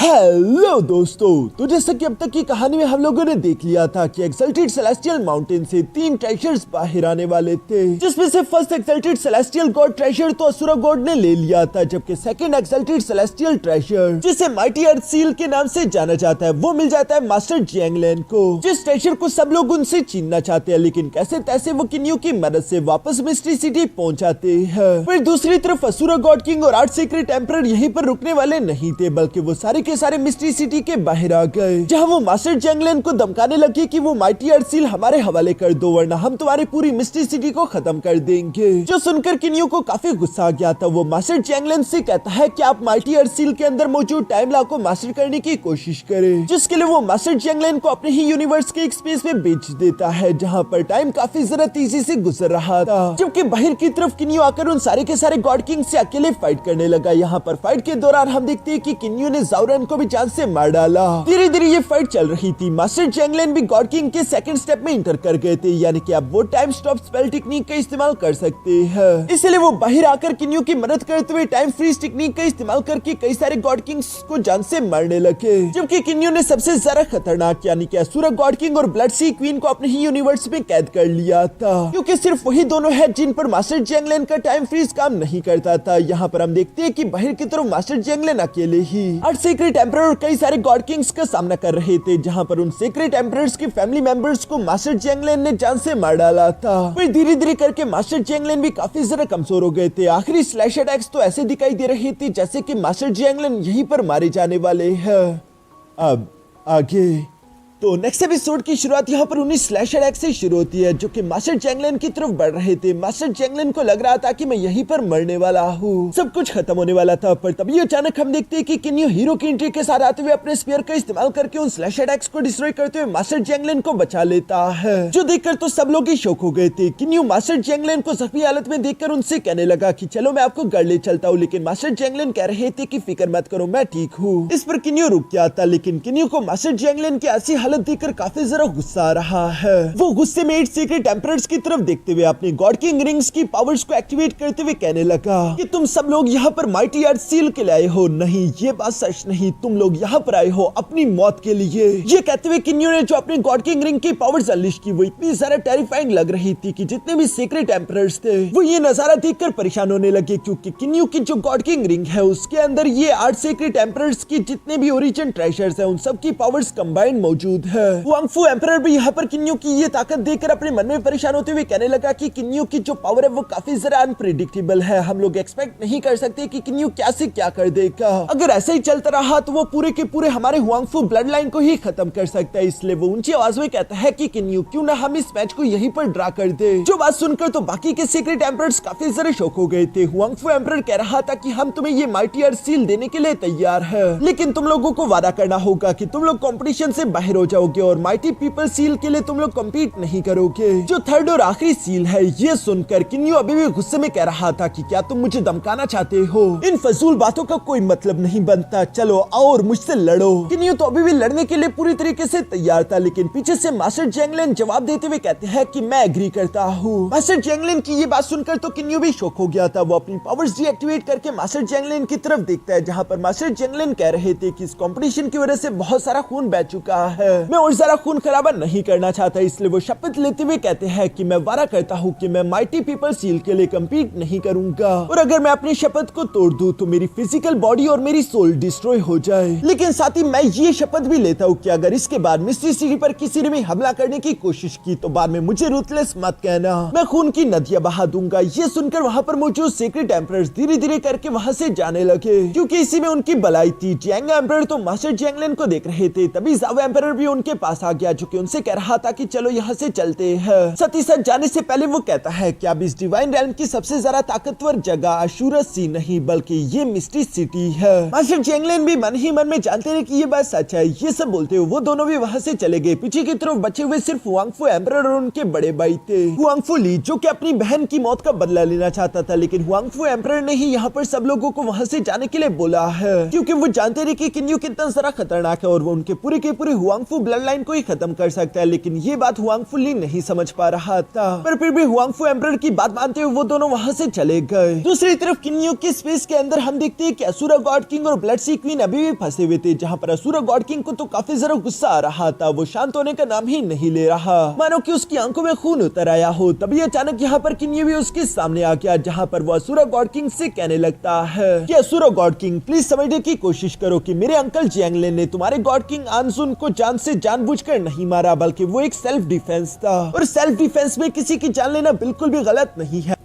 Hello दोस्तों, तो जैसा कि अब तक की कहानी में हम लोगों ने देख लिया था कि एक्सल्टेड सेलेस्टियल माउंटेन से 3 ट्रेजर्स बाहर आने वाले थे, जिसमें से first exalted celestial God treasure तो असुरा गॉड ने ले लिया था, जबकि सेकंड एक्सल्टेड सेलेस्टियल ट्रेजर जिसे माइटी अर्थ सील के नाम से जाना जाता है वो मिल जाता है मास्टर जियांगलिन को, जिस ट्रेजर को सब लोग उनसे छीनना चाहते हैं, लेकिन कैसे तैसे वो किन्यू की मदद से वापस मिस्ट्री सिटी पहुंच जाते हैं। फिर दूसरी तरफ असुरा गॉड किंग और 8 सीक्रेट एम्परर यहीं पर रुकने वाले नहीं थे, बल्कि वो सारे के सारे मिस्ट्री सिटी के बाहर आ गए, जहां वो मास्टर जियांगलिन को धमकाने लगे कि वो माइटी अर्थ सील हमारे हवाले कर दो वरना हम तुम्हारी पूरी मिस्ट्री सिटी को खत्म कर देंगे। जो सुनकर किन्यू को काफी गुस्सा आ गया था। वो मास्टर जियांगलिन से कहता है कि आप माइटी अर्थ सील के अंदर मौजूद टाइम लॉ को मास्टर करने की कोशिश करें, जिसके लिए वो मास्टर जियांगलिन को अपने ही यूनिवर्स के एक स्पेस में बेच देता है, जहाँ पर टाइम काफी जरा तेजी से गुजर रहा था, जबकि बाहर की तरफ किन्यू आकर उन सारे के सारे गॉड किंग से अकेले फाइट करने लगा। यहाँ पर फाइट के दौरान हम देखते हैं कि किन्यू ने जाउरन को भी जान से मार डाला। धीरे धीरे ये फाइट चल रही थी। मास्टर जियांगलिन भी गॉड किंग के सेकंड स्टेप में इंटर कर गए थे, यानी कि अब वो टाइम स्टॉप स्पेल टेक्निक का इस्तेमाल कर सकते हैं। इसलिए वो बाहर आकर किन्यू की मदद करते हुए टाइम फ्रीज टेक्निक का इस्तेमाल करके कई सारे गॉड किंग्स को जान से मारने लगे, जबकि किन्यू ने सबसे ज्यादा खतरनाक यानी कि असुरा गॉड किंग और ब्लड सी क्वीन को अपने ही यूनिवर्स में कैद कर लिया था, क्योंकि सिर्फ वही दोनों है जिन पर मास्टर जियांगलिन का टाइम फ्रीज काम नहीं करता था। यहाँ पर हम देखते हैं कि बाहर की तरफ मास्टर जियांगलिन अकेले ही 8 सीक्रेट एम्परर और कई सारे गॉड किंग्स का सामना कर रहे थे, जहाँ पर उन सीक्रेट एम्परर्स के फैमिली मेंबर्स को मास्टर जियांगलिन ने जान से मार डाला था। फिर धीरे धीरे करके मास्टर जियांगलिन भी काफी ज्यादा कमजोर हो गए थे। आखिरी स्लैश अटैक्स तो ऐसे दिखाई दे रहे थे जैसे कि मास्टर जियांगलिन यहीं पर मारे जाने वाले हैं। अब आगे तो नेक्स्ट एपिसोड की शुरुआत यहाँ पर उन्हीं स्लैश अटैक से शुरू होती है, जो कि मास्टर जियांगलिन की तरफ बढ़ रहे थे। मास्टर जियांगलिन को लग रहा था कि मैं यहीं पर मरने वाला हूँ, सब कुछ खत्म होने वाला था, पर तभी अचानक हम देखते हैं कि किन्यू हीरो की एंट्री के साथ आते हुए अपने स्पीयर का इस्तेमाल करके उन स्लैश अटैक्स को डिस्ट्रॉय करते हुए मास्टर जियांगलिन को बचा लेता है, जो देखकर तो सब लोग ही शौक हो गए थे। किन्यू मास्टर जियांगलिन को जख्मी हालत में देखकर उनसे कहने लगा कि चलो मैं आपको घर ले चलता हूँ, लेकिन मास्टर जियांगलिन कह रहे थे कि फिक्र मत करो मैं ठीक हूँ। इस पर किन्यू रुक गया था, लेकिन किन्यू को मास्टर जियांगलिन की ऐसी हालत देखकर काफी जरा गुस्सा आ रहा है। वो गुस्से में 8 सीक्रेट एम्परर्स की तरफ देखते हुए अपनी गॉड किंग रिंग्स की पावर्स को एक्टिवेट करते हुए कहने लगा कि तुम सब लोग यहाँ पर माइटी अर्थ सील के लिए आए हो। नहीं, ये बात सच नहीं, तुम लोग यहाँ पर आए हो अपनी मौत के लिए। ये कहते हुए किन्यू ने जो अपनी गॉड किंग रिंग की पावर्स अनलिश की वो इतनी ज्यादा टेरिफाइंग लग रही थी कि जितने भी सीक्रेट एम्परर्स थे वो ये नजारा देखकर परेशान होने लगे, क्योंकि किन्यू की जो गॉड किंग रिंग है उसके अंदर ये 8 सीक्रेट एम्परर्स की जितने भी ओरिजिन ट्रेजर्स हैं उन सब की पावर्स कंबाइंड मौजूद है। वांगफू एम्परर भी यहाँ पर किन्यू की ये ताकत देखकर अपने मन में परेशान होते हुए कहने लगा कि किन्यू की जो पावर है वो काफी जरा अनप्रेडिक्टेबल है। हम लोग एक्सपेक्ट नहीं कर सकते कि किन्यू क्या से क्या कर देगा। अगर ऐसे ही चलता रहा तो वो पूरे के पूरे हमारे हुआंगफू ब्लड लाइन को ही खत्म कर सकता है। इसलिए वो ऊंची आवाज में कहता है कि किन्यू क्यों ना हम इस मैच को यहीं पर ड्रा कर दे। जो बात सुनकर तो बाकी के सीक्रेट एम्परर्स काफी जरा शौक हो गए थे। हुआंगफू एम्परर कह रहा था कि हम तुम्हें ये माइटी अर्थ सील देने के लिए तैयार है, लेकिन तुम लोगों को वादा करना होगा कि तुम लोग कॉम्पिटिशन से बाहर हो जाओगे और माइटी पीपल सील के लिए तुम लोग कम्पीट नहीं करोगे, जो थर्ड और आखिरी सील है। ये सुनकर किन्यू अभी भी गुस्से में कह रहा था कि क्या तुम मुझे धमकाना चाहते हो, इन फजूल बातों का कोई मतलब नहीं बनता, चलो आओ और मुझसे लड़ो। किन्यू तो अभी भी लड़ने के लिए पूरी तरीके से तैयार था, लेकिन पीछे से मास्टर जियांगलिन जवाब देते हुए कहते हैं कि मैं एग्री करता हूँ। मास्टर जियांगलिन की ये बात सुनकर तो किन्यू भी शॉक हो गया था। वो अपनी पावर्स डीएक्टिवेट करके मास्टर जियांगलिन की तरफ देखता है, जहाँ पर मास्टर जियांगलिन कह रहे थे कि इस कंपटीशन की वजह से बहुत सारा खून बह चुका है, मैं और सारा खून खराबा नहीं करना चाहता। इसलिए वो शपथ लेते हुए कहते हैं कि मैं वादा करता हूँ कि मैं माइटी पीपल सील के लिए कम्पीट नहीं करूंगा, और अगर मैं अपनी शपथ को तोड़ दूं तो मेरी फिजिकल बॉडी और मेरी सोल डिस्ट्रॉय हो जाए। लेकिन साथ ही मैं ये शपथ भी लेता हूँ कि अगर इसके बाद मिस्ट्री सिटी पर किसी ने भी हमला करने की कोशिश की तो बाद में मुझे रूथलेस मत कहना, मैं खून की नदियां बहा दूंगा। ये सुनकर वहाँ पर मौजूद सीक्रेट एम्परर्स धीरे धीरे करके वहाँ से जाने लगे, क्योंकि इसी में उनकी भलाई थी। जियांग एम्परर तो मास्टर जियांगलिन को देख रहे थे, तभी जाओ एम्परर भी उनके पास आ गया, जो कि उनसे कह रहा था कि चलो यहाँ से चलते हैं। साथ ही साथ जाने से पहले वो कहता है कि अब इस डिवाइन रेल्म की सबसे ज्यादा ताकतवर जगह अशूरस सी नहीं बल्कि ये मिस्ट्री सिटी है। मास्टर जियांगलिन भी मन ही मन में जानते हैं कि ये बात सच है। ये सब बोलते हुए वो दोनों भी वहाँ से चले गए। पीछे की तरफ बचे हुए सिर्फ हुआंगफू एम्परर और उनके बड़े भाई थे हुआंगफू ली, जो कि अपनी बहन की मौत का बदला लेना चाहता था, लेकिन हुआंगफू एम्परर ने ही यहाँ पर सब लोगों को वहाँ से जाने के लिए बोला है, क्योंकि वो जानते रहे कि किन्यू कितना जरा खतरनाक है और वो उनके पूरे के पूरे हुआंगफू हुआंगफू ब्लड लाइन को ही खत्म कर सकता है, लेकिन ये बात हुआंगफू ली नहीं समझ पा रहा था। पर फिर भी हुआंगफू एम्परर की बात मानते हुए वो दोनों वहां से चले गए। दूसरी तरफ किन्यू के स्पेस के अंदर हम देखते हैं कि असुरा गॉड किंग और ब्लड सी क्वीन अभी भी फंसे हुए थे, जहाँ पर असुरा गॉड किंग को तो काफी जरा गुस्सा आ रहा था। वो शांत होने का नाम ही नहीं ले रहा, मानो कि उसकी आंखों में खून उतर आया हो। तभी अचानक यहाँ पर किन्यू भी उसके सामने आ गया, जहाँ पर वो असुरा गॉड किंग से कहने लगता है कि असुरा गॉड किंग प्लीज समझने की कोशिश करो कि मेरे अंकल जियांगले ने तुम्हारे गॉड किंग आनसुन को जान से जानबूझकर नहीं मारा, बल्कि वो एक सेल्फ डिफेंस था, और सेल्फ डिफेंस में किसी की जान लेना बिल्कुल भी गलत नहीं है।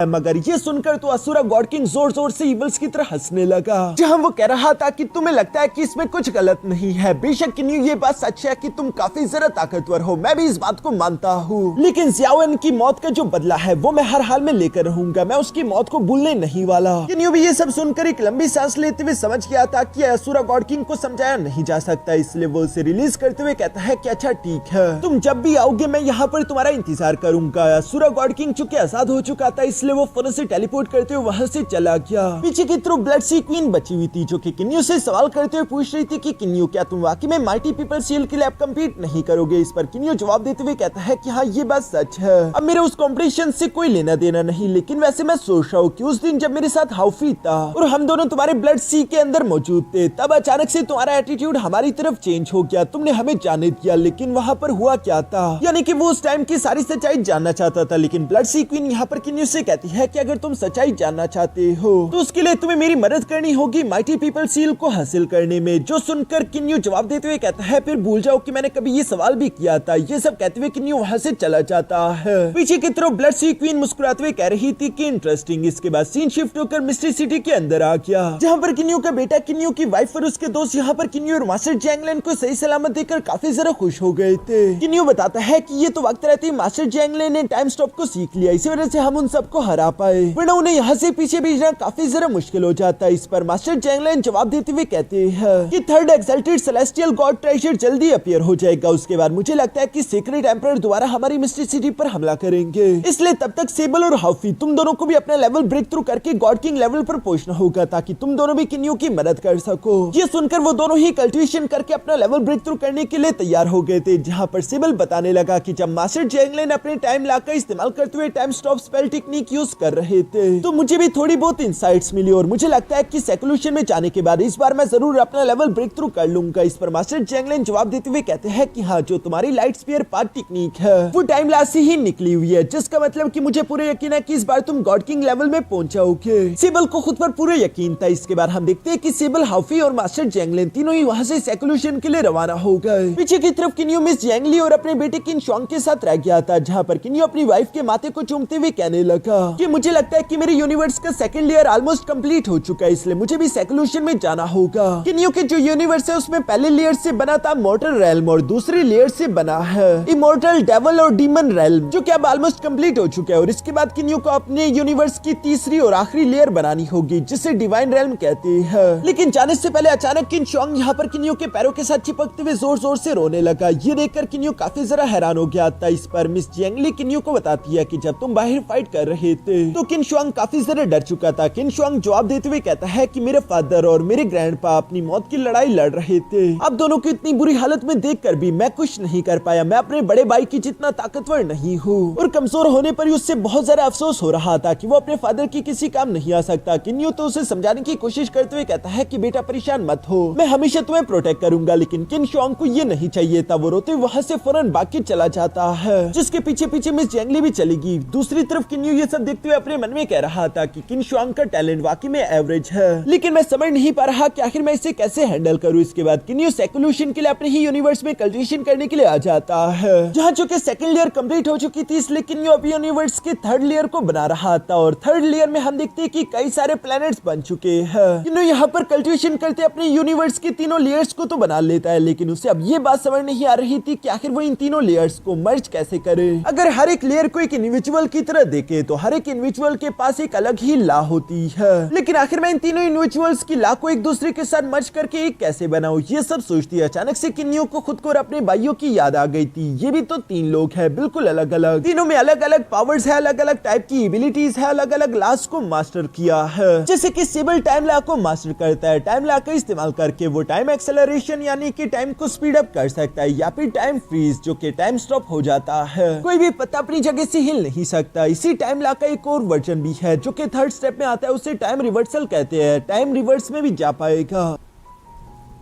मगर ये सुनकर तो असुरा गॉड किंग जोर जोर से इवल्स की तरह हंसने लगा, जहां वो कह रहा था कि तुम्हें लगता है कि इसमें कुछ गलत नहीं है। बेशक किन्यू ये बात सच है कि तुम काफी जरा ताकतवर हो, मैं भी इस बात को मानता हूँ, लेकिन ज़ियाओएन की मौत का जो बदला है वो मैं हर हाल में लेकर रहूंगा। मैं उसकी मौत को भूलने नहीं वाला। किन्यू भी ये सब सुनकर एक लंबी सांस लेते हुए समझ गया था कि असुरा गॉड किंग को समझाया नहीं जा सकता, इसलिए वो उसे रिलीज करते हुए कहता है कि अच्छा ठीक है, तुम जब भी आओगे मैं यहाँ पर तुम्हारा इंतजार करूंगा। असुरा गॉड किंग चूंकि आजाद हो चुका था, इसलिए वो फौरन से टेलीपोर्ट करते हुए वहां से चला गया। पीछे की तरफ ब्लड सी क्वीन बची हुई थी, जो कि किन्यू से सवाल करते हुए पूछ रही थी कि किन्यू क्या तुम वाकई में माइटी पीपल शील्ड के लिए अब कम्पीट नहीं करोगे। इस पर किन्यू जवाब देते हुए कहता है कि हाँ ये बात सच है, अब मेरे उस कॉम्पिटिशन से कोई लेना देना नहीं, लेकिन वैसे मैं सोच रहा हूँ कि उस दिन जब मेरे साथ हाउफी था और हम दोनों तुम्हारे ब्लड सी के अंदर मौजूद थे, तब अचानक से तुम्हारा एटीट्यूड हमारी तरफ चेंज हो गया, तुमने हमें जाने दिया। लेकिन वहाँ पर हुआ क्या था, यानी कि वो उस टाइम की सारी सच्चाई जानना चाहता था। लेकिन ब्लड सी क्वीन यहाँ पर किन्यू से कहती है कि अगर तुम सच्चाई जानना चाहते हो तो उसके लिए तुम्हें मेरी मदद करनी होगी माइटी पीपल सील को हासिल करने में। जो सुनकर किन्यू जवाब देते हुए कहता है फिर भूल जाओ कि मैंने कभी ये सवाल भी किया था। ये सब कहते हुए किन्यू वहाँ से चला जाता है। पीछे की तरफ ब्लड सी क्वीन मुस्कुराते हुए कह रही थी कि इंटरेस्टिंग। इसके बाद सीन शिफ्ट होकर मिस्ट्री सिटी के अंदर आ गया, जहाँ पर किन्यू का बेटा, किन्यू की वाइफ और उसके दोस्त यहाँ पर किन्यू और मास्टर जियांगलिन को सही सलामत देखकर काफी जरा खुश हो गए थे। किन्यू बताता है कि ये तो वक्त रहते ही मास्टर जियांगलिन ने टाइम स्टॉप को सीख लिया, इसी वजह से हम उन सबको हरा पाए, वरना उन्हें यहाँ से पीछे भेजना काफी जरा मुश्किल हो जाता है। इस पर मास्टर जियांगलिन जवाब देते हुए कहते हैं कि third exalted celestial God treasure जल्दी अपीयर हो जाएगा। उसके बाद मुझे लगता है कि सीक्रेट एम्परर दोबारा हमारी मिस्ट्री सिटी पर हमला करेंगे, इसलिए तब तक सेबल और हाउफी तुम दोनों को भी अपना लेवल ब्रेक थ्रू करके गॉड किंग लेवल पर पहुंचना होगा, ताकि तुम दोनों भी किन्यू की मदद कर सको। ये सुनकर वो दोनों ही कल्टिवेशन करके अपना लेवल ब्रेक थ्रू करने के लिए तैयार हो गए थे, जहाँ पर सेबल बताने लगा कि जब मास्टर जियांगलिन अपने टाइम लाकर इस्तेमाल करते हुए time stop spell technique use कर रहे थे, तो मुझे भी थोड़ी बहुत इंसाइट्स मिली और मुझे लगता है कि सेक्लूशन में जाने के बाद इस बार मैं जरूर अपना लेवल ब्रेक थ्रू कर लूंगा। इस पर मास्टर जियांगलिन जवाब देते हुए कहते हैं कि हाँ, जो तुम्हारी लाइट स्पीयर पाथ टेक्निक है वो टाइम लास्ट से ही निकली हुई है, जिसका मतलब कि मुझे पूरे यकीन है कि इस बार तुम गॉड किंग लेवल में पहुंच जाओगे। सेबल को खुद पर पूरा यकीन था। इसके बाद हम देखते हैं कि सेबल, हाउफी और मास्टर जियांगलिन तीनों ही वहां से सेक्लूशन के लिए रवाना हो गए। पीछे की तरफ किन्यू मिस जियांगली और अपने बेटे किन शुआंग के साथ रह गया था, जहाँ पर किन्यू अपनी वाइफ के माथे को चूमते हुए कहने लगा कि मुझे लगता है कि मेरे यूनिवर्स का सेकंड लेयर ऑलमोस्ट कंप्लीट हो चुका है, इसलिए मुझे भी सेक्लूशन में जाना होगा। किन्यू के जो यूनिवर्स है उसमें पहले लेयर से बना था मॉर्टल रेल्म और दूसरी लेयर से बना है इमॉर्टल, डेविल और डीमन रेल्म, जो कि अब ऑलमोस्ट कंप्लीट हो चुका है। और इसके बाद किन्यू को अपने यूनिवर्स की तीसरी और आखिरी लेयर बनानी होगी, जिसे डिवाइन रेल्म कहते हैं। लेकिन जाने से पहले अचानक किन शुआंग यहाँ पर किन्यू के पैरों के साथ चिपकते हुए जोर जोर से रोने लगा। ये देखकर किन्यू काफी जरा हैरान हो गया था। इस पर मिस जियांगली किन्यू को बताती है कि जब तुम बाहर फाइट कर रहे थे तो किन शुआंग काफी जरा डर चुका था। किन शुआंग जवाब देते हुए कहता है कि मेरे फादर और मेरे ग्रैंडपा अपनी मौत की लड़ाई लड़ रहे थे, अब दोनों को इतनी बुरी हालत में देखकर भी मैं कुछ नहीं कर पाया। मैं अपने बड़े भाई की जितना ताकतवर नहीं हूँ और कमजोर होने पर उससे बहुत ज्यादा अफसोस हो रहा था कि वो अपने फादर की किसी काम नहीं आ सकता। किन्यू तो उसे समझाने की कोशिश करते हुए कहता है कि बेटा परेशान मत हो, मैं हमेशा तुम्हें प्रोटेक्ट करूंगा। लेकिन किन शुआंग को ये नहीं चाहिए था। वो रोते वहाँ से फौरन भाग के चला जाता है, जिसके पीछे पीछे मिस जियांगली भी चलेगी। दूसरी तरफ किन्यू ये सब देखते हुए अपने मन में कह रहा था कि किन शुआंग का टैलेंट वाकई में एवरेज है, लेकिन मैं समझ नहीं पा रहा कि आखिर मैं इसे कैसे हैंडल करूं। इसके बाद किन्यू सेक्लूशन के लिए अपने ही यूनिवर्स में कल्टिवेशन करने के लिए आ जाता है, जहां चूंकि सेकंड लेयर कंप्लीट हो चुकी थी, इसलिए किन्यू अभी यूनिवर्स के थर्ड लेयर को बना रहा था। और थर्ड लेयर में हम देखते हैं कि कई सारे प्लैनेट्स बन चुके हैं। किन्यू यहाँ पर कल्टिवेशन करते अपने यूनिवर्स की तीनों लेयर्स को तो बना लेता है, लेकिन उसे अब ये बात समझ नहीं आ रही थी कि आखिर वो इन तीनों लेयर्स को मर्ज कैसे करे। अगर हर एक लेयर को एक इंडिविजुअल की तरह देखे तो हर एक इंडिविजुअल के पास एक अलग ही लॉ होती है, लेकिन आखिर में इन तीनों इंडिविजुअल्स की लॉ को एक दूसरे के साथ मर्ज करके एक कैसे बनाऊं, ये सब सोचती अचानक से किन्नियो को खुद को और अपने भाइयों की याद आ गई थी। ये भी तो 3 लोग हैं, बिल्कुल अलग अलग, तीनों में अलग अलग पावर्स है, अलग अलग टाइप की एबिलिटीज है, अलग अलग लॉस को मास्टर किया है। जैसे कि सेबल टाइम लॉ को मास्टर करता है, टाइम लॉ का इस्तेमाल करके वो टाइम एक्सेलरेशन यानी कि टाइम को स्पीड अप कर सकता है, या फिर टाइम फ्रीज जो कि टाइम स्टॉप हो जाता है, कोई भी पता अपनी जगह से हिल नहीं सकता। इसी टाइम लॉ का एक और वर्जन भी है जो कि 3rd स्टेप में आता है, उसे टाइम रिवर्सल कहते हैं, टाइम रिवर्स में भी जा पाएगा।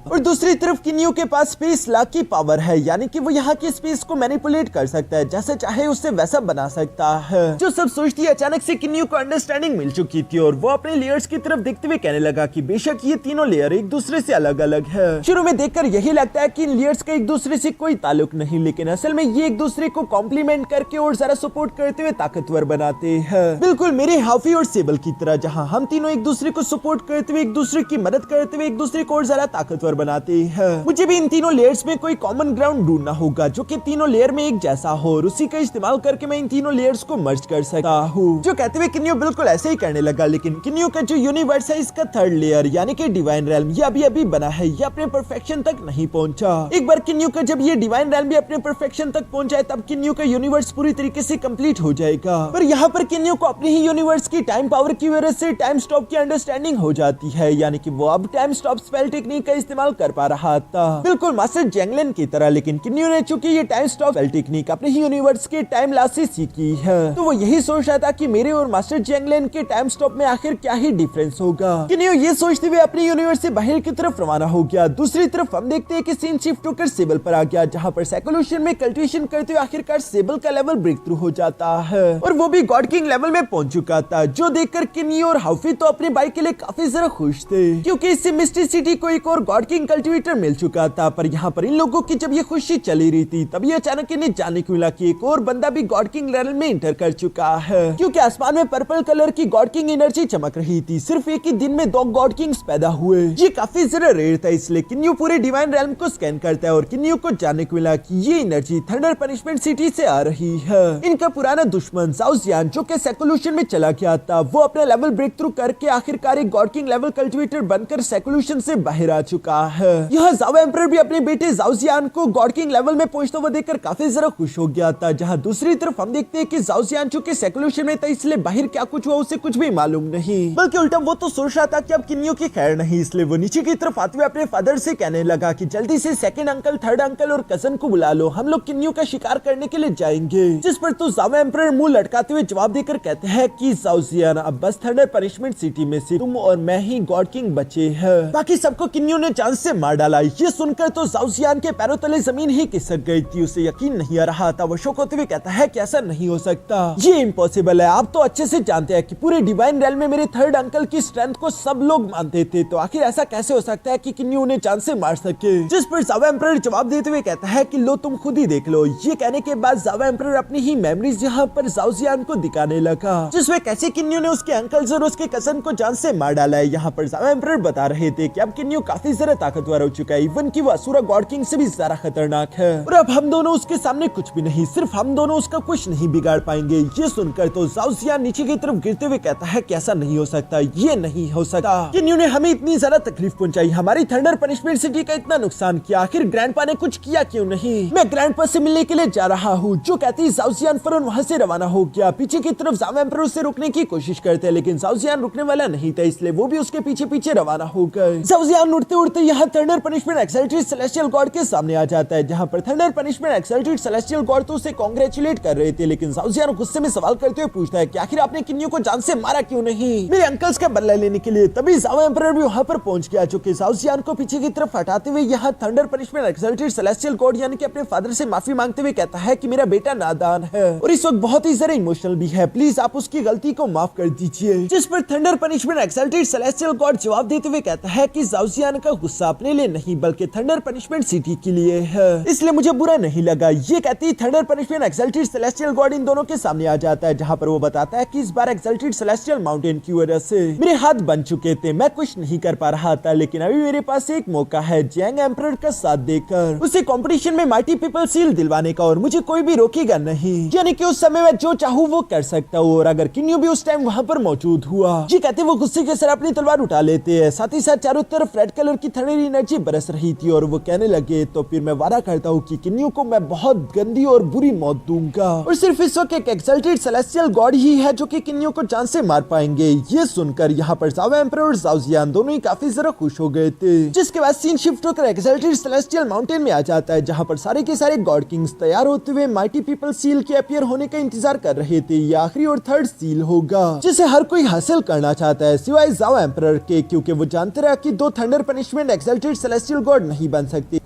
और दूसरी तरफ किन्नियो के पास स्पेस लॉ की पावर है, यानी कि वो यहाँ की स्पेस को मैनिपुलेट कर सकता है, जैसे चाहे उससे वैसा बना सकता है। जो सब सोचती है अचानक से किन्नियो को अंडरस्टैंडिंग मिल चुकी थी और वो अपने लेयर्स की तरफ देखते हुए कहने लगा कि बेशक ये तीनों लेयर एक दूसरे से अलग अलग है। शुरू में देखकर यही लगता है कि इन लेयर्स का एक दूसरे से कोई ताल्लुक नहीं, लेकिन असल में ये एक दूसरे को कॉम्प्लीमेंट करके और ज्यादा सपोर्ट करते हुए ताकतवर बनाते हैं, बिल्कुल मेरे हाफी और सेबल की तरह, जहाँ हम तीनों एक दूसरे को सपोर्ट करते हुए, एक दूसरे की मदद करते हुए एक दूसरे को और ज्यादा ताकतवर बनाते हैं। मुझे भी इन तीनों लेयर्स में कोई कॉमन ग्राउंड ढूंढना होगा जो कि तीनों लेयर में एक जैसा हो, और उसी का इस्तेमाल करके मैं इन तीनों लेयर्स को मर्ज कर सकता हूँ। जो कहते हुए किन्नियो बिल्कुल ऐसे ही करने लगा, लेकिन किन्नियो का जो यूनिवर्स है इसका 3rd लेयर यानी कि डिवाइन रेल्म, ये अभी अभी बना है, ये अपने परफेक्शन तक नहीं पहुंचा। एक बार किन्नियो का जब ये डिवाइन रेल्म भी अपने परफेक्शन तक पहुंच जाए तब किन्नियो का यूनिवर्स पूरी तरीके से कंप्लीट हो जाएगा। पर यहाँ पर किन्नियो को अपने ही यूनिवर्स की टाइम पावर की वजह से टाइम स्टॉप की अंडरस्टैंडिंग हो जाती है, यानी कि वो अब टाइम स्टॉप स्पेल टेक्निक का इस्तेमाल कर पा रहा था, बिल्कुल मास्टर जैंगलिन की तरह। लेकिन किन्नियो ने चूंकि ये टाइम स्टॉप स्पेल टेक्निक अपने ही यूनिवर्स के टाइम लॉ से सीखी है, तो वो यही सोच रहा था कि मेरे और मास्टर जैंगलिन के टाइम स्टॉप में आखिर क्या ही डिफरेंस होगा। किन्नियो ये सोचते हुए अपने यूनिवर्स से बाहर की तरफ रवाना हो गया। दूसरी तरफ हम देखते हैं कि सीन शिफ्ट होकर सेबल पर आ गया, जहाँ पर साइकोल्यूशन में कल्टिवेशन करते हुए आखिरकार सेबल का लेवल ब्रेक थ्रू हो जाता है और वो भी गॉड किंग लेवल में पहुंच चुका था, जो देखकर किन्नियो और हाफी तो अपने भाई के लिए काफी ज्यादा खुश थे, क्योंकि इससे मिस्टी सिटी को एक और गॉड किंग कल्टिवेटर मिल चुका था। पर यहाँ पर इन लोगों की जब ये खुशी चली रही थी तभी अचानक इन्हें जानने को मिला कि एक और बंदा भी गॉड किंग लेवल में इंटर कर चुका है, क्योंकि आसमान में पर्पल कलर की गॉड किंग एनर्जी चमक रही थी। सिर्फ एक ही दिन में 2 गॉड किंग्स पैदा हुए, ये काफी ज्यादा रेयर था, इसलिए किन्नियो पूरे डिवाइन रेल्म को स्कैन करता है और किन्नियो को जानने को मिला कि ये एनर्जी थंडर पनिशमेंट सिटी से आ रही है। इनका पुराना दुश्मन जाओ जियान जो कि साइकोल्यूशन में चला गया था, वो अपना लेवल ब्रेक थ्रू करके आखिरकार एक गॉड किंग लेवल कल्टिवेटर बनकर साइकोल्यूशन से बाहर आ चुका है। यह जाओ एम्परर भी अपने बेटे जाओ जियान को गॉड किंग लेवल में पहुंचता हुआ देखकर काफी ज्यादा खुश हो गया था, जहां दूसरी तरफ हम देखते हैं कि जाओ जियान चूंकि साइकोल्यूशन में था इसलिए बाहर क्या कुछ हुआ उसे कुछ भी मालूम नहीं, बल्कि उल्टा वो तो सोच रहा था कि अब किन्नियो की खैर नहीं, इसलिए वो नीचे की तरफ आते हुए अपने फादर से कहने लगा कि जल्दी से 2nd अंकल, 3rd अंकल और कजन को बुला लो, हम लोग किन्नियो का शिकार करने के लिए जाएंगे। जिस पर तो जाओ एम्परर मुंह लटकाते हुए जवाब देकर कहते हैं कि जाओ जियान अब बस थंडर पनिशमेंट सिटी में से तुम और मैं ही गॉड किंग बचे हैं, बाकी सबको किन्नियो ने चांस से मार डाला। ये सुनकर तो जाओ जियान के पैरों तले जमीन ही खिसक गई थी, उसे यकीन नहीं आ रहा था। वो शौक होते हुए कहता है कि ऐसा नहीं हो सकता, ये इम्पॉसिबल है, आप तो अच्छे से जानते हैं कि पूरे डिवाइन रेल्म में मेरे 3rd अंकल की स्ट्रेंथ को सब लोग मानते थे, तो आखिर ऐसा कैसे हो सकता है कि किन्नियो उन्हें चांस से मार सके। जिस पर जावा एम्परर जवाब देते हुए कहता है कि लो तुम खुद ही देख लो। ये कहने के बाद जावा एम्परर अपनी ही मेमोरीज यहाँ पर जाओ जियान को दिखाने लगा, जिसमें कैसे किन्नियो ने उसके अंकल्स और उसके कजन को जान से मार डाला है। यहाँ पर जावा एम्परर बता रहे थे कि अब किन्नियो काफी ज्यादा ताकतवर हो चुका है, इवन कि वो असुरा गॉड किंग से भी ज्यादा खतरनाक है, और अब हम दोनों उसके सामने कुछ भी नहीं, सिर्फ हम दोनों उसका कुछ नहीं बिगाड़ पाएंगे। ये सुनकर तो जाओ जियान नीचे की तरफ गिरते हुए कहता है कि ऐसा नहीं हो सकता, ये नहीं हो सकता, किन्नियो ने हमें इतनी ज्यादा तकलीफ पहुंचाई, हमारी थंडर पनिशमेंट सिटी का इतना नुकसान किया, आखिर ग्रैंडपा ने कुछ किया क्यों नहीं, मैं ग्रैंडपा से मिलने के लिए जा रहा हूँ। जो कहती जाओ जियान फौरन वहाँ से रवाना हो गया। पीछे की तरफ जाओ एम्परर उसे रुकने की कोशिश करते हैं, लेकिन जाओ जियान रुकने वाला नहीं था, इसलिए वो भी उसके पीछे पीछे रवाना हो गए। जाओ जियान उड़ते उड़ते यहाँ thunder punishment exalted celestial God के सामने आ जाता है, जहाँ पर thunder punishment exalted celestial God तो उसे कांग्रेचुलेट कर रहे थे, लेकिन जाओ जियान गुस्से में सवाल करते हुए पूछता है कि आखिर आपने किन्नियो को जान से मारा क्यों नहीं, मेरे अंकल्स का बदला लेने के लिए। तभी जाओ एम्परर भी वहाँ पर पहुंच गया, जो कि जाओ जियान को पीछे की तरफ हटाते हुए यहाँ thunder punishment exalted celestial God यानी कि अपने फादर से माफी मांगते हुए कहता है कि मेरा बेटा नादान है और इस वक्त बहुत ही ज्यादा इमोशनल भी है, प्लीज आप उसकी गलती को माफ कर दीजिए। जिस पर thunder punishment exalted celestial God जवाब देते हुए कहता है कि जाओ जियान का गुस्सा अपने लिए नहीं बल्कि थंडर पनिशमेंट सिटी के लिए है, इसलिए मुझे बुरा नहीं लगा। ये कहती thunder punishment exalted celestial god इन दोनों के सामने आ जाता है, जहाँ पर वो बताता है कि इस बार एक्सल्टेड सेलेस्टियल माउंटेन की वजह से मेरे हाथ बन चुके थे, मैं कुछ नहीं कर पा रहा था, लेकिन अभी मेरे पास एक मौका है जियांग एम्परर का साथ देकर उसे कंपटीशन में माइटी पीपल सील दिलवाने का, और मुझे कोई भी रोकेगा नहीं। यानी कि उस समय मैं जो चाहूँ वो कर सकता हूँ। और अगर किन्यू भी उस टाइम वहाँ पर मौजूद हुआ, ये कहते वो गुस्से के सर अपनी तलवार उठा लेते हैं, साथ ही साथ चारों तरफ रेड कलर की थंडरी एनर्जी बरस रही थी, और वो कहने लगे तो फिर मैं वादा करता हूँ कि किन्यू को मैं बहुत गंदी और बुरी मौत दूंगा, और सिर्फ इस वक्त एक एक्सल्टेड सेलेस्टियल गॉड ही है जो कि किन्यू को जान से मार पाएंगे। ये सुनकर यहाँ पर ज़ाओ एम्परर और ज़ाओ जियान दोनों ही काफी जरा खुश हो गए थे, जिसके बाद सीन शिफ्ट होकर एक्सल्टेड सेलेस्टियल माउंटेन में आ जाता है, जहाँ पर सारे के सारे गॉड किंग्स तैयार होते हुए माइटी पीपल सील के अपीयर होने का इंतजार कर रहे थे। ये आखिरी और थर्ड सील होगा जिसे हर कोई हासिल करना चाहता है सिवाय ज़ाओ एम्परर के, क्योंकि वो जानते रहा कि दो thunder punishment exalted celestial God नहीं बन सकती,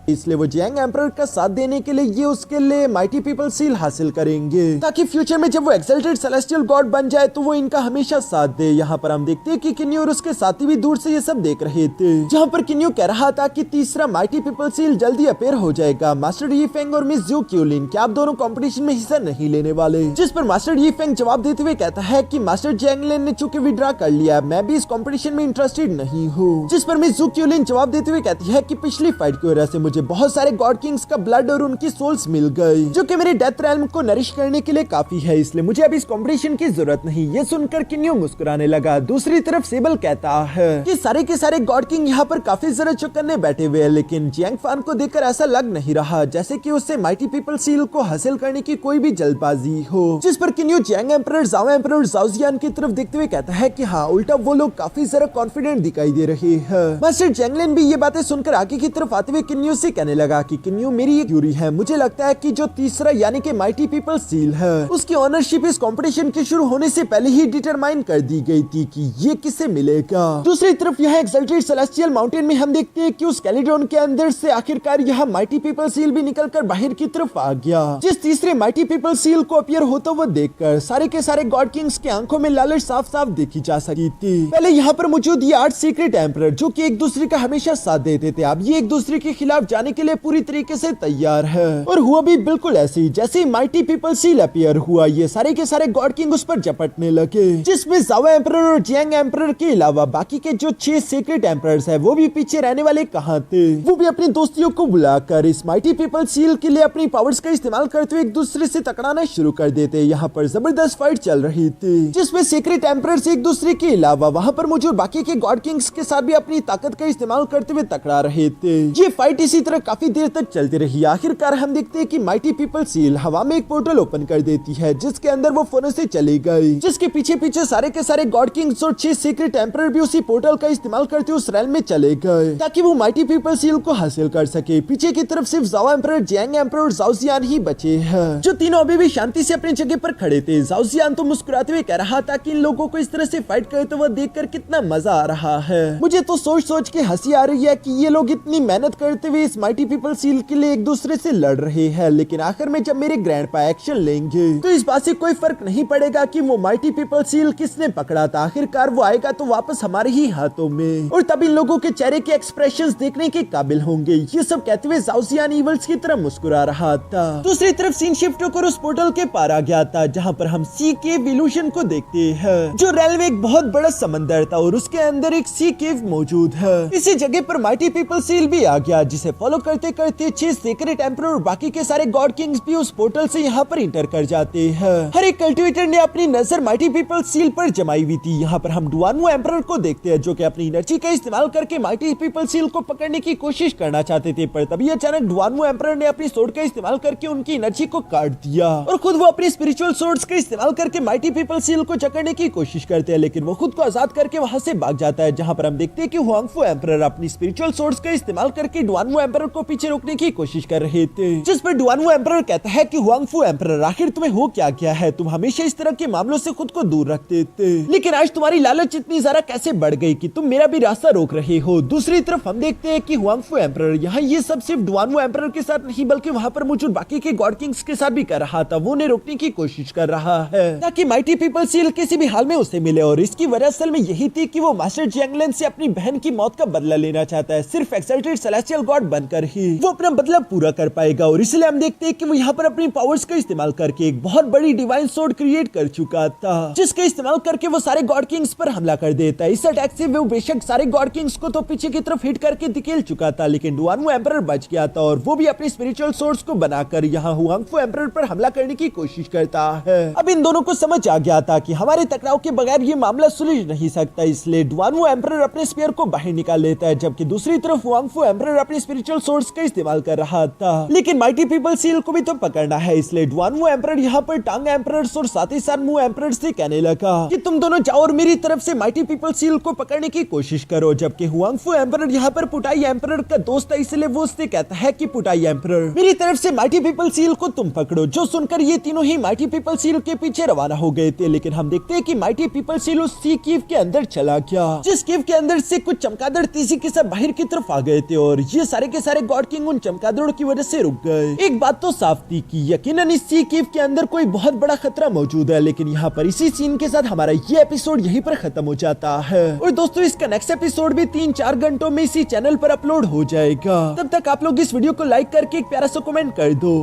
इसलिए वो जियांग एम्परर का साथ देने के लिए ये उसके लिए माइटी पीपल सील हासिल करेंगे, ताकि फ्यूचर में जब वो एक्सल्टेड सेलेस्टियल गॉड बन जाए तो वो इनका हमेशा साथ दे। यहाँ पर हम देखते हैं कि किन्यू और उसके साथी भी दूर से ये सब देख रहे थे, जहाँ पर किन्यू कह रहा था कि तीसरा माइटी पीपल सील जल्दी अपेयर हो जाएगा। मास्टर यी फेंग और मिस जू क्यूलिन, क्या आप दोनों कंपटीशन में हिस्सा नहीं लेने वाले? जिस पर मास्टर यी फेंग जवाब देते हुए कहता है कि मास्टर जियांग लिन ने चूंकि विड्रा कर लिया, मैं भी इस कंपटीशन में इंटरेस्टेड नहीं हूँ। जिस पर मिस जू क्यूलिन जवाब देते हुए कहती है कि पिछली फाइट की वजह से मुझे बहुत सारे गॉड किंग्स का ब्लड और उनकी सोल्स मिल गई, जो कि मेरे डेथ रेल्म को नरिश करने के लिए काफी है, इसलिए मुझे अब इस कंपटीशन की जरूरत नहीं। ये सुनकर किन्यू मुस्कुराने लगा। दूसरी तरफ सेबल कहता है कि सारे के सारे गॉड किंग यहाँ पर काफी जरा चौकन्ने बैठे हुए हैं, लेकिन जियांग फान को देखकर ऐसा लग नहीं रहा जैसे कि उससे माइटी पीपल सील को हासिल करने की कोई भी जल्दबाजी हो। जिस पर किन्यू जियांग एम्परर, ज़ाओ एम्परर और ज़ाओ जियान की तरफ देखते हुए कहता है कि हाँ, उल्टा वो लोग काफी जरा कॉन्फिडेंट दिखाई दे रहे हैं। मास्टर जियांग लिन भी ये बातें सुनकर आगे की तरफ आते हुए किन्यू से कहने लगा कि किन्यू, मेरी एक थ्योरी है, मुझे लगता है कि जो तीसरा यानी कि माइटी पीपल सील है, उसकी ओनरशिप इस कंपटीशन के शुरू होने से पहले ही डिटरमाइन कर दी गई थी कि ये किसे मिलेगा। दूसरी तरफ यहाँ एक्सल्टेड सेलेस्टियल माउंटेन में हम देखते हैं कि उस कैलिडोन के अंदर से आखिरकार यहाँ माइटी पीपल सील भी निकलकर बाहर की तरफ आ गया। जिस तीसरे माइटी पीपल सील को अपीयर होता हुआ देखकर सारे के सारे गॉड किंग्स के आंखों में लालच साफ साफ देखी जा सकी थी। पहले यहाँ पर मौजूद ये 8 सीक्रेट एम्परर जो कि एक दूसरे का हमेशा साथ देते थे, अब ये एक दूसरे के खिलाफ जाने के लिए पूरी तरीके से तैयार है, और हुआ भी बिल्कुल ऐसे ही जैसे ही माइटी पीपल सील अपीयर हुआ। ये सारे के सारे गॉड किंग उस पर झपटने लगे, जिसमें ज़ाओ एम्परर और जियांग एम्परर के अलावा बाकी के जो 6 सीक्रेट एम्परर्स है वो भी पीछे रहने वाले कहाँ थे। वो भी अपनी दोस्तियों को बुलाकर इस माइटी पीपल सील के लिए अपनी पावर्स का इस्तेमाल करते हुए एक दूसरे से टकराना शुरू कर देते। यहाँ पर जबरदस्त फाइट चल रही थी, जिसमें सीक्रेट एम्परर्स एक दूसरे के अलावा वहाँ पर मौजूद बाकी के गॉड किंग्स के साथ भी अपनी ताकत का इस्तेमाल करते हुए टकरा रहे थे। ये फाइट इसी तरह काफी देर तक चलती रही। आखिरकार हम देखते हैं कि माइटी पीपल सील हवा में एक पोर्टल ओपन कर देती है, जिसके अंदर वो फौरन से चली गई, जिसके पीछे पीछे सारे के सारे गॉड किंग्स और 6 सीक्रेट एम्परर भी उसी पोर्टल का इस्तेमाल करते उस रेल में चले गए, ताकि वो माइटी पीपल सील को हासिल कर सके। पीछे की तरफ सिर्फ ज़ाओ एम्परर, जियांग एम्परर और ज़ाओ जियान ही बचे हैं, जो तीनों अभी भी शांति से अपनी जगह पर खड़े थे। ज़ाओ जियान तो मुस्कुराते हुए कह रहा था कि इन लोगों को इस तरह से फाइट करते हुए देखकर कितना मजा आ रहा है। मुझे तो सोच सोच के हंसी आ रही है कि ये लोग इतनी मेहनत करते हुए इस माइटी पीपल सील के लिए एक दूसरे से लड़ रहे हैं, लेकिन आखिर में जब मेरे ग्रैंडपा एक्शन लेंगे तो इस बात से कोई फर्क नहीं पड़ेगा कि वो माइटी पीपल सील किसने पकड़ा था। आखिरकार वो आएगा तो वापस हमारे ही हाथों में, और तब इन लोगों के चेहरे के एक्सप्रेशंस देखने के काबिल होंगे। ये सब कहते हुए ज़ाओ जियान ईवल्स की तरह मुस्कुरा रहा था। दूसरी तरफ सीन शिफ्ट होकर उस पोर्टल के पार आ गया था, जहाँ पर हम सी केव इल्यूशन को देखते हैं, जो रेलवे एक बहुत बड़ा समंदर था और उसके अंदर एक सी केव मौजूद है। इसी जगह पर माइटी पीपल सील भी आ गया, जिसे फॉलो करते करते 6 सीक्रेट एम्परर और बाकी के सारे गॉड किंग्स भी उस पोर्टल से यहाँ पर इंटर कर जाते हैं। हर एक कल्टिवेटर ने अपनी नजर माइटी पीपल सील पर जमाई हुई थी। यहाँ पर हम डुआनमो एम्परर को देखते हैं, जो कि अपनी एनर्जी का इस्तेमाल करके माइटी पीपल सील को पकड़ने की कोशिश करना चाहते थे, पर तभी अचानक डुआनमो एम्परर ने अपनी सोर्ड का इस्तेमाल करके उनकी एनर्जी को काट दिया, और खुद वो अपनी स्पिरिचुअल सोर्ड्स का इस्तेमाल करके माइटी पीपल सील को जकड़ने की कोशिश करते हैं, लेकिन वो खुद को आजाद करके वहां से भाग जाता है। जहाँ पर हम देखते हैं कि हुआंगफू एम्परर अपनी स्पिरिचुअल सोर्ड्स का इस्तेमाल करके डुआनमो एम्परर को पीछे रोकने की कोशिश कर रहे थे, जिस पर डुआनवू एम्परर कहता है कि हुआंगफू एम्परर, आखिर तुम्हें हो क्या गया है, तुम हमेशा इस तरह के मामलों से खुद को दूर रखते थे, लेकिन आज तुम्हारी लालच इतनी ज्यादा कैसे बढ़ गई कि तुम मेरा भी रास्ता रोक रहे हो। दूसरी तरफ हम देखते हैं कि हुआंगफू एम्परर यहाँ ये सब सिर्फ डुआनवू एम्परर के साथ नहीं बल्कि वहाँ पर मौजूद बाकी के गॉड किंग्स के साथ भी कर रहा था। वो उन्हें रोकने की कोशिश कर रहा है ताकि माइटी पीपल सील किसी भी हाल में उसे मिले, और इसकी वजह असल में यही थी कि वो मास्टर जैंगलन से अपनी बहन की मौत का बदला लेना चाहता है। सिर्फ एक्सल्टेड सेलेस्टियल गॉड बनकर ही वो अपना बदला पूरा कर पाएगा, और इसलिए हम देखते हैं कि वो यहाँ पर अपनी पावर्स का इस्तेमाल करके एक बहुत बड़ी डिवाइन सोर्ड क्रिएट कर चुका था, जिसका इस्तेमाल करके वो सारे गॉड किंग्स पर हमला कर देता है। इस अटैक से वो बेशक सारे गॉड किंग्स को तो पीछे की तरफ हिट करके धकेल चुका था, लेकिन डुआनवू एम्परर बच गया था, और वो भी अपने स्पिरिचुअल सोर्स को बनाकर यहाँ हुआंगफू एम्परर पर हमला करने की कोशिश करता है। अब इन दोनों को समझ आ गया था कि हमारे टकराव के बगैर ये मामला सुलझ नहीं सकता, इसलिए डुआनवू एम्परर अपने स्पीयर को बाहर निकाल लेता है, जबकि दूसरी तरफ हुआंगफू एम्परर अपने स्पिरिचुअल सोर्स का इस्तेमाल कर रहा था। लेकिन माइटी पीपल सील को भी तो पकड़ना है, इसलिए डुआनवू एम्परर यहाँ पर टांग एम्परर्स और साथ ही साथ मू एम्परर से कहने लगा कि तुम दोनों जाओ और मेरी तरफ से माइटी पीपल सील को पकड़ने की कोशिश करो, जबकि हुआंगफू एम्परर यहाँ पर पुटाई एम्परर का दोस्त है, इसलिए वो उससे कहता है कि पुटाई एम्परर मेरी तरफ से माइटी पीपल सील को तुम पकड़ो। जो सुनकर ये तीनों ही माइटी पीपल सील के पीछे रवाना हो गए थे, लेकिन हम देखते हैं कि माइटी पीपल सील उस सी कीव के अंदर चला गया, जिस कीव के अंदर से कुछ चमगादड़ तेजी के साथ बाहर की तरफ आ गए थे, और ये सारे के सारे गॉड किंग उन चमगादड़ों की वजह से रुक गए। एक बात तो साफ थी कि यकीनन इस सी कीव के अंदर कोई बहुत बड़ा खतरा मौजूद है, लेकिन यहाँ पर इसी सीन के साथ हमारा ये एपिसोड यहीं पर खत्म हो जाता है। और दोस्तों इसका नेक्स्ट एपिसोड भी 3-4 घंटों में इसी चैनल पर अपलोड हो जाएगा। तब तक आप लोग इस वीडियो को लाइक करके एक प्यारा सा कमेंट कर दो।